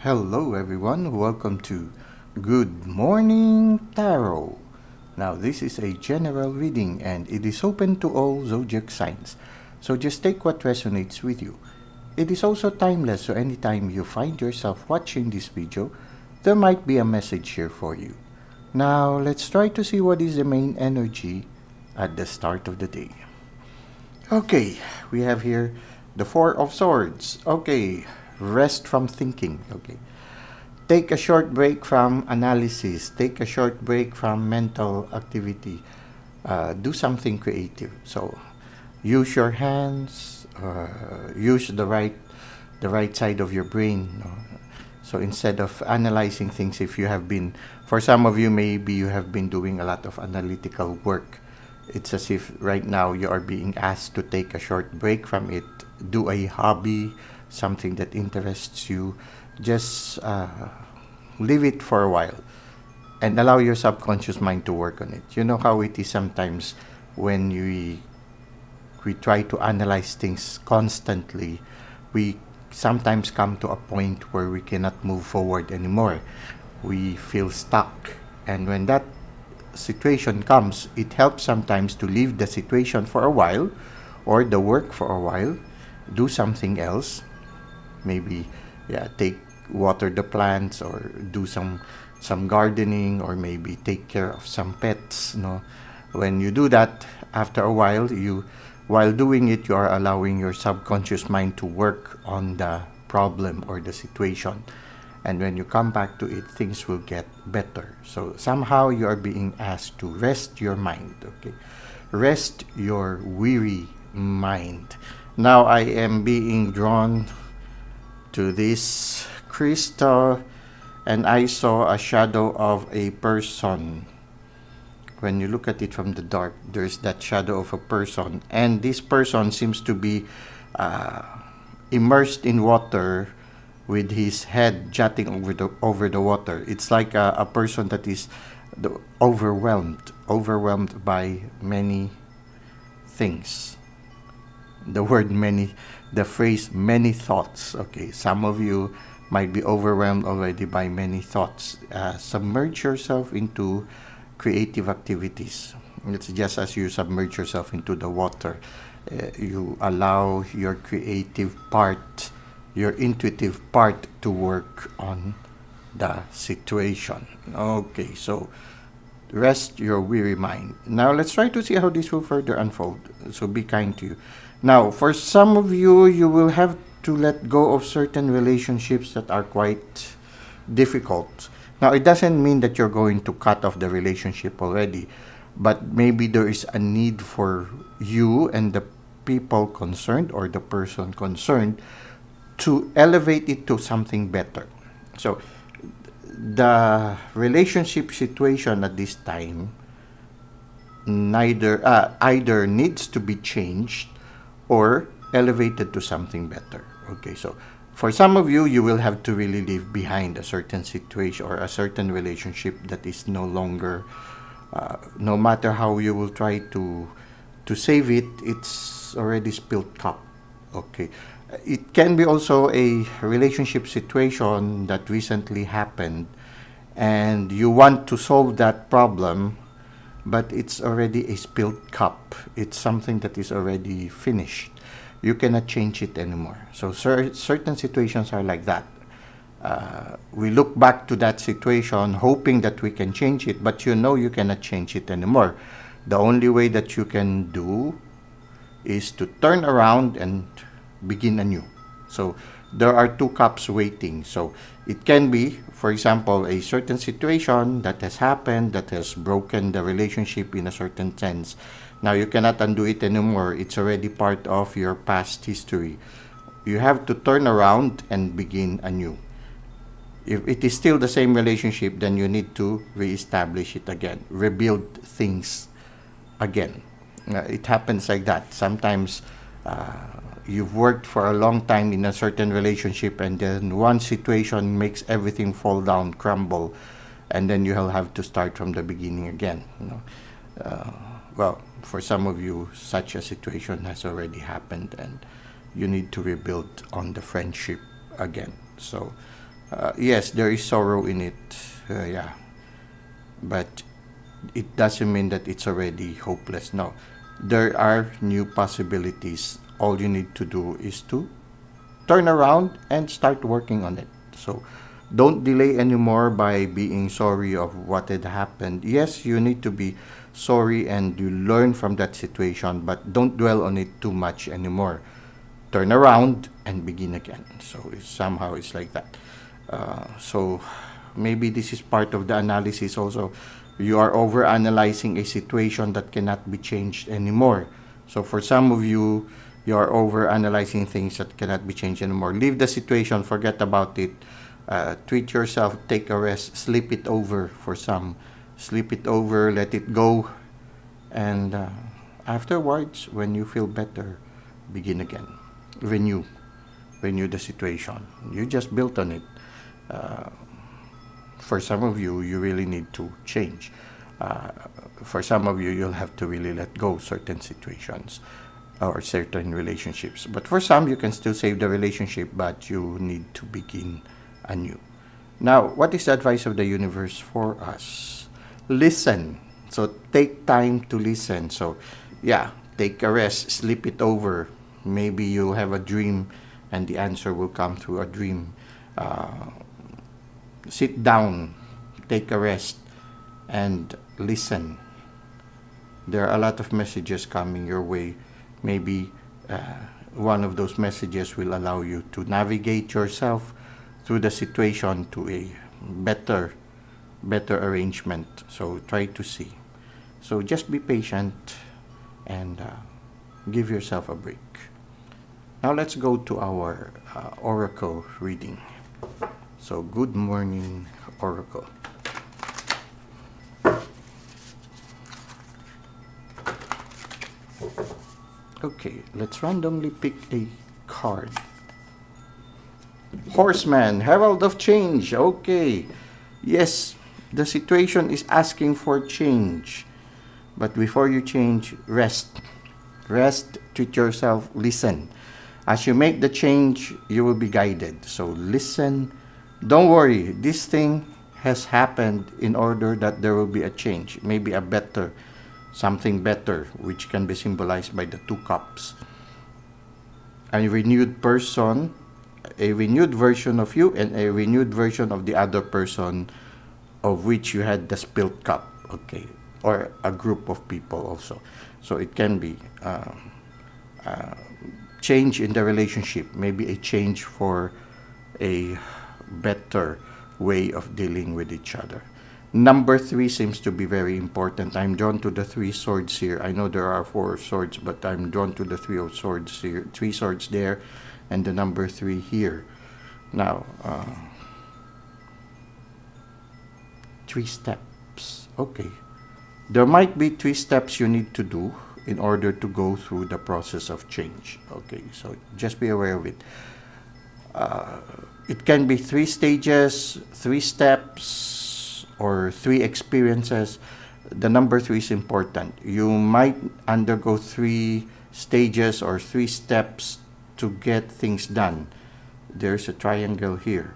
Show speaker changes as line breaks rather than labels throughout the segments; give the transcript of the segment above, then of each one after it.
Hello everyone, welcome to Good Morning Tarot. Now this is a general reading and it is open to all zodiac signs. So just take what resonates with you. It is also timeless, so anytime you find yourself watching this video, there might be a message here for you. Now let's try to see what is the main energy at the start of the day. Okay, we have here the Four of Swords. Okay, rest from thinking. Okay, take a short break from analysis. Take a short break from mental activity. Do something creative. So use your hands. Use the right side of your brain. So instead of analyzing things, if you have been, for some of you, maybe you have been doing a lot of analytical work. It's as if right now you are being asked to take a short break from it. Do a hobby, something that interests you. Just leave it for a while and allow your subconscious mind to work on it. You know how it is sometimes when we try to analyze things constantly, we sometimes come to a point where we cannot move forward anymore. We feel stuck, and when that situation comes, it helps sometimes to leave the situation for a while or the work for a while, do something else, maybe water the plants or do some gardening, or maybe take care of some pets. When you do that, after a while, while doing it, you are allowing your subconscious mind to work on the problem or the situation. And when you come back to it, things will get better. So somehow you are being asked to rest your mind, okay? Rest your weary mind. Now I am being drawn to this crystal, and I saw a shadow of a person. When you look at it from the dark, there's that shadow of a person, and this person seems to be immersed in water, with his head jutting over the water. It's like a person that is overwhelmed by many things. The phrase many thoughts. Okay, some of you might be overwhelmed already by many thoughts. Submerge yourself into creative activities. It's just as you submerge yourself into the water. You allow your creative part, your intuitive part, to work on the situation. Okay, so rest your weary mind. Now let's try to see how this will further unfold. So be kind to you. Now, for some of you, you will have to let go of certain relationships that are quite difficult. Now, it doesn't mean that you're going to cut off the relationship already, but maybe there is a need for you and the people concerned, or the person concerned, to elevate it to something better. So the relationship situation at this time either needs to be changed or elevated to something better. Okay, so for some of you, you will have to really leave behind a certain situation or a certain relationship that is no longer, no matter how you will try to save it, it's already spilled cup. Okay, it can be also a relationship situation that recently happened, and you want to solve that problem, but it's already a spilled cup. It's something that is already finished. You cannot change it anymore. So certain situations are like that. We look back to that situation hoping that we can change it, but you cannot change it anymore. The only way that you can do is to turn around and begin anew. So there are two cups waiting. So it can be, for example, a certain situation that has happened that has broken the relationship in a certain sense. Now you cannot undo it anymore. It's already part of your past history. You have to turn around and begin anew. If it is still the same relationship, then you need to reestablish it again, rebuild things again. It happens like that. Sometimes you've worked for a long time in a certain relationship, and then one situation makes everything fall down, crumble, and then you'll have to start from the beginning again. Well, for some of you, such a situation has already happened, and you need to rebuild on the friendship again. So Yes, there is sorrow in it. Yeah. But it doesn't mean that it's already hopeless. No. There are new possibilities. All you need to do is to turn around and start working on it. So don't delay anymore by being sorry of what had happened. Yes, you need to be sorry and you learn from that situation, but don't dwell on it too much anymore. Turn around and begin again. So somehow it's like that. So maybe this is part of the analysis also. You are over analyzing a situation that cannot be changed anymore. So for some of you, you are over analyzing things that cannot be changed anymore. Leave the situation, forget about it. Treat yourself, take a rest, sleep it over for some. Sleep it over, let it go. And afterwards, when you feel better, begin again. Renew the situation. You just built on it. For some of you, you really need to change. For some of you, you'll have to really let go certain situations or certain relationships. But for some, you can still save the relationship, but you need to begin anew. Now, what is the advice of the universe for us? Listen. So take time to listen. So yeah, take a rest, sleep it over. Maybe you'll have a dream and the answer will come through a dream. Sit down, take a rest, and listen. There are a lot of messages coming your way. Maybe one of those messages will allow you to navigate yourself through the situation to a better arrangement. So try to see. So just be patient and give yourself a break. Now let's go to our oracle reading. So good morning, oracle. Okay, let's randomly pick a card. Horseman, Herald of Change. Okay. Yes, the situation is asking for change. But before you change, rest. Rest, treat yourself, listen. As you make the change, you will be guided. So listen. Don't worry. This thing has happened in order that there will be a change. Maybe a better, something better, which can be symbolized by the 2 cups. A renewed person, a renewed version of you, and a renewed version of the other person of which you had the spilled cup. Okay. Or a group of people also. So it can be change in the relationship, maybe a change for a better way of dealing with each other. Number 3 seems to be very important. I'm drawn to the 3 swords here. I know there are 4 swords, but I'm drawn to the 3 of swords here. 3 swords there, and the number 3 here. Now, 3 steps. Okay. There might be 3 steps you need to do in order to go through the process of change. Okay, so just be aware of it. It can be 3 stages, 3 steps, or 3 experiences. The number 3 is important. You might undergo 3 stages or 3 steps to get things done. There's a triangle here.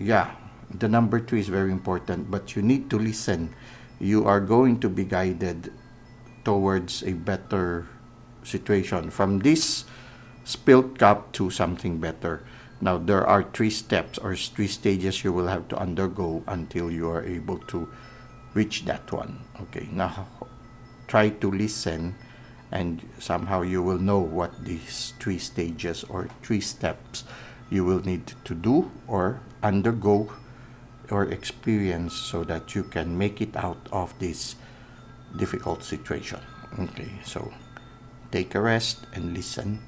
Yeah, the number 3 is very important, but you need to listen. You are going to be guided towards a better situation, from this spilled cup to something better. Now, there are 3 steps or 3 stages you will have to undergo until you are able to reach that one. Okay, now try to listen, and somehow you will know what these 3 stages or 3 steps you will need to do or undergo or experience so that you can make it out of this difficult situation. Okay, so take a rest and listen.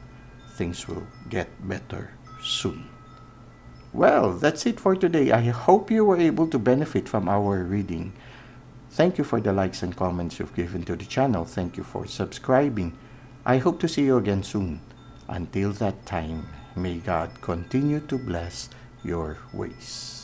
Things will get better soon. Well, that's it for today. I hope you were able to benefit from our reading. Thank you for the likes and comments you've given to the channel. Thank you for subscribing. I hope to see you again soon. Until that time, may God continue to bless your ways.